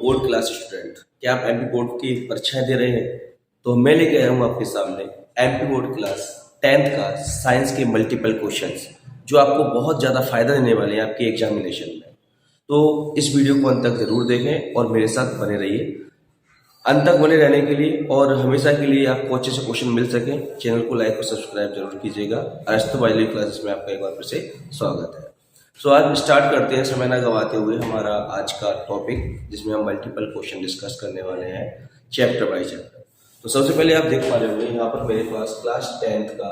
Board class student, क्या आप MP board की परीक्षाएं दे रहे हैं? तो मैं लेके आया हूँ आपके सामने एमपी बोर्ड क्लास 10th का साइंस के मल्टीपल क्वेश्चंस, जो आपको बहुत ज़्यादा फायदा देने वाले हैं आपके एग्जामिनेशन में। तो इस वीडियो को अंत तक जरूर देखें और मेरे साथ बने रहिए। अंत तक बने रहने के लिए और हमेशा के लिए आपको अच्छे से क्वेश्चन मिल सके, चैनल को लाइक और सब्सक्राइब जरूर कीजिएगा। अरस्तु बायोलॉजी क्लासेस में आपका एक बार फिर से स्वागत है। सो आज स्टार्ट करते हैं समय ना गवाते हुए हमारा आज का टॉपिक, जिसमें हम मल्टीपल क्वेश्चन डिस्कस करने वाले हैं चैप्टर बाय चैप्टर। तो सबसे पहले आप देख पा रहे होंगे यहाँ पर मेरे पास क्लास 10th का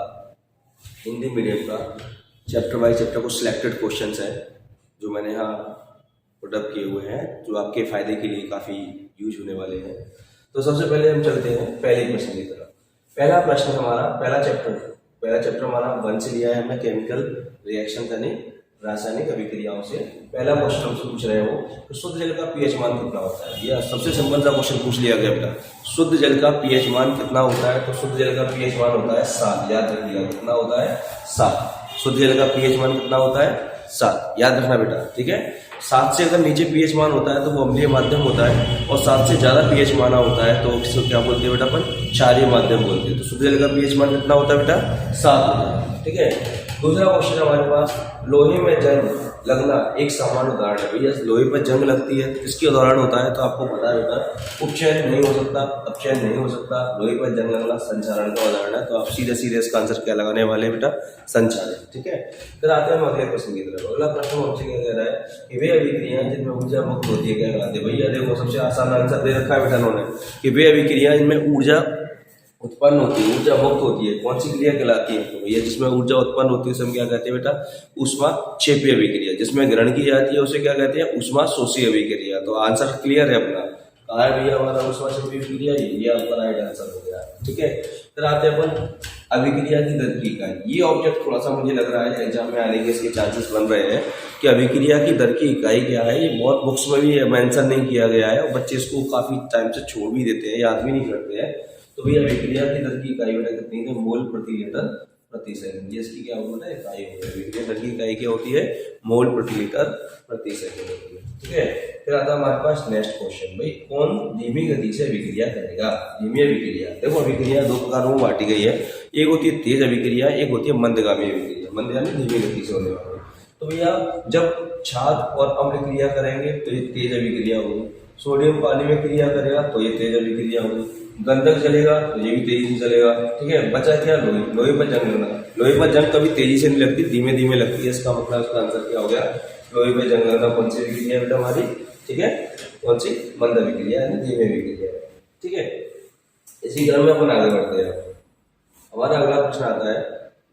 हिंदी मीडियम का चैप्टर बाय चैप्टर को सिलेक्टेड क्वेश्चंस है जो मैंने यहाँ पुटअप किए हुए हैं, जो आपके फायदे के लिए काफ़ी यूज होने वाले हैं। तो सबसे पहले हम चलते हैं पहले प्रश्न की तरफ। पहला प्रश्न हमारा पहला चैप्टर हमारा 1 से लिया है हमने, केमिकल रिएक्शन यानी रासायनिक अभिक्रियाओं से। पहला क्वेश्चन हमसे पूछ रहे हो तो शुद्ध जल का पीएच मान कितना होता है? यह सबसे सिंपल सा क्वेश्चन पूछ लिया गया बेटा। शुद्ध जल का पीएच मान कितना होता है? तो शुद्ध जल का पीएच मान होता है 7। याद रखिएगा कितना होता है? 7। शुद्ध जल का पीएच मान कितना होता है? 7। याद रखना बेटा, ठीक है। 7 से अगर नीचे पीएच मान होता है तो वो अम्लीय माध्यम होता है, और 7 से ज्यादा पीएच माना होता है तो इसको क्या बोलते हैं बेटा? अपन क्षारीय माध्यम बोलते हैं। तो शुद्ध जल का पीएच मान कितना होता है बेटा? 7 होता है, ठीक है। दूसरा क्वेश्चन हमारे पास, लोहे में जंग लगना एक सामान्य उदाहरण है। भैया लोहे पर जंग लगती है, किसकी उदाहरण होता है? तो आपको पता है बेटा, उपचयन नहीं हो सकता, अपचयन नहीं हो सकता, लोहे पर जंग लगना संचारण का उदाहरण है। तो आप सीधे सीधे इसका आंसर क्या लगाने वाले हैं बेटा? संचारण, ठीक है। फिर आते हैं हम अगले प्रश्न की तरफ। अगला प्रश्न हमसे क्या कह रहा है कि वे अभिक्रियाएं जिनमें ऊर्जा मुक्त होती है क्या कहलाते हैं? भैया देखो सबसे आसान आंसर दे रखा है बेटा उन्होंने कि वे अभिक्रियाएं जिनमें ऊर्जा उत्पन्न होती है, ऊर्जा मुक्त होती है, कौन सी क्रिया कहलाती है? तो भैया जिसमें ऊर्जा उत्पन्न होती है उसे हम क्या कहते हैं बेटा? ऊष्मा क्षेपीय अभिक्रिया। जिसमें ग्रहण की जाती है उसे क्या कहते हैं? ऊष्मा शोषी अभिक्रिया। तो आंसर क्लियर है अपना, कहा है भैया हमारा ऊष्मा क्षेपीय अभिक्रिया, ये आपका राइट आंसर हो गया, ठीक है। फिर आते हैं अपन अभिक्रिया की दर की इकाई। ये ऑब्जेक्ट थोड़ा सा मुझे लग रहा है एग्जाम में आने के इसके चांसेस बन रहे हैं कि अभिक्रिया की दर की इकाई क्या है। ये बहुत बुक्स में भी मेंशन नहीं किया गया है और बच्चे इसको काफी टाइम से छोड़ भी देते हैं, याद भी नहीं करते हैं। तो भैया अभिक्रिया की दर की इकाई बेटा कितनी है? मोल प्रति लीटर प्रति सेकंड। ये इसकी क्या होता है? इकाई होती है। अभिक्रिया दर की इकाई क्या होती है? मोल प्रति लीटर प्रति सेकंड होती है, ठीक है। फिर आता है हमारे पास नेक्स्ट क्वेश्चन, भाई कौन धीमी गति से अभिक्रिया करेगा? धीमी अभिक्रिया, देखो अभिक्रिया दो प्रकारों में बांटी गई है। एक होती है तेज अभिक्रिया, एक होती है मंदगामी अभिक्रिया। मंद यानी धीमी गति से होने वाली। तो भैया जब क्षार और अम्ल क्रिया करेंगे तो ये तेज अभिक्रिया होगी, सोडियम पानी में क्रिया करेगा तो ये तेज अभिक्रिया होगी, गंधक जलेगा तो ये भी तेजी से चलेगा, ठीक है। बचा क्या? लोहे। लोहे पर जंग लगना, लोहे पर जंग कभी तेजी से नहीं लगती, धीमे धीमे लगती है। इसका मतलब इसका आंसर क्या हो गया? लोहे पर जंग लगना कौन सी अभिक्रिया है बेटा हमारी? ठीक है, कौन सी? मंद अभिक्रिया यानी धीमे अभिक्रिया, ठीक है। इसी क्रम में अपन आगे बढ़ते हैं। हमारा अगला प्रश्न आता है,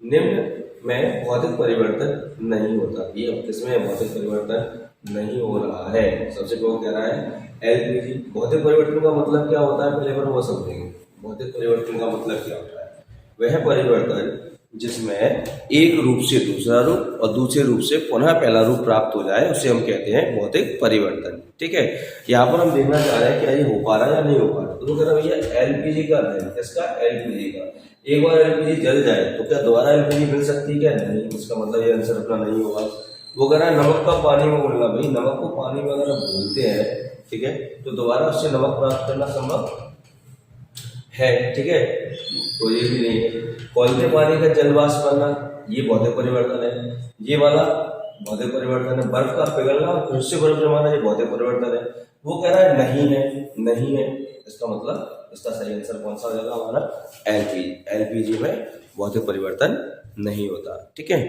निम्न में भौतिक परिवर्तन नहीं होता। ये किसमें भौतिक परिवर्तन नहीं हो रहा है? सबसे पहले कह रहा है एलपीजी। भौतिक परिवर्तन का मतलब क्या होता है पहले पर वो समझेंगे। भौतिक परिवर्तन का मतलब क्या होता है? वह परिवर्तन जिसमें एक रूप से दूसरा रूप और दूसरे रूप से पुनः पहला रूप प्राप्त हो जाए उसे हम कहते हैं भौतिक परिवर्तन, ठीक है। यहाँ पर हम देखना चाह रहे हैं क्या ये हो पा रहा है या नहीं हो पा रहा। तो कह रहा भैया एलपीजी का है, किसका? एलपीजी का। एक बार एलपीजी जल जाए तो क्या दोबारा एलपीजी मिल सकती है क्या? नहीं। इसका मतलब ये आंसर अपना नहीं होगा। वो कह रहा है नमक का पानी में घोलना। भाई नमक को पानी में अगर हम घोलते हैं, ठीक है, तो दोबारा उससे नमक प्राप्त करना संभव है, ठीक है। तो ये भी नहीं है। खौलते पानी का जलवाष्प बनना, ये भौतिक परिवर्तन है। ये वाला भौतिक परिवर्तन है। बर्फ का पिघलना और फिर से बर्फ जमाना, ये भौतिक परिवर्तन है। वो कह रहा है नहीं है, नहीं है। इसका मतलब इसका सही आंसर कौन सा हो जाएगा हमारा? एलपीजी। एलपीजी में भौतिक परिवर्तन नहीं होता, ठीक है।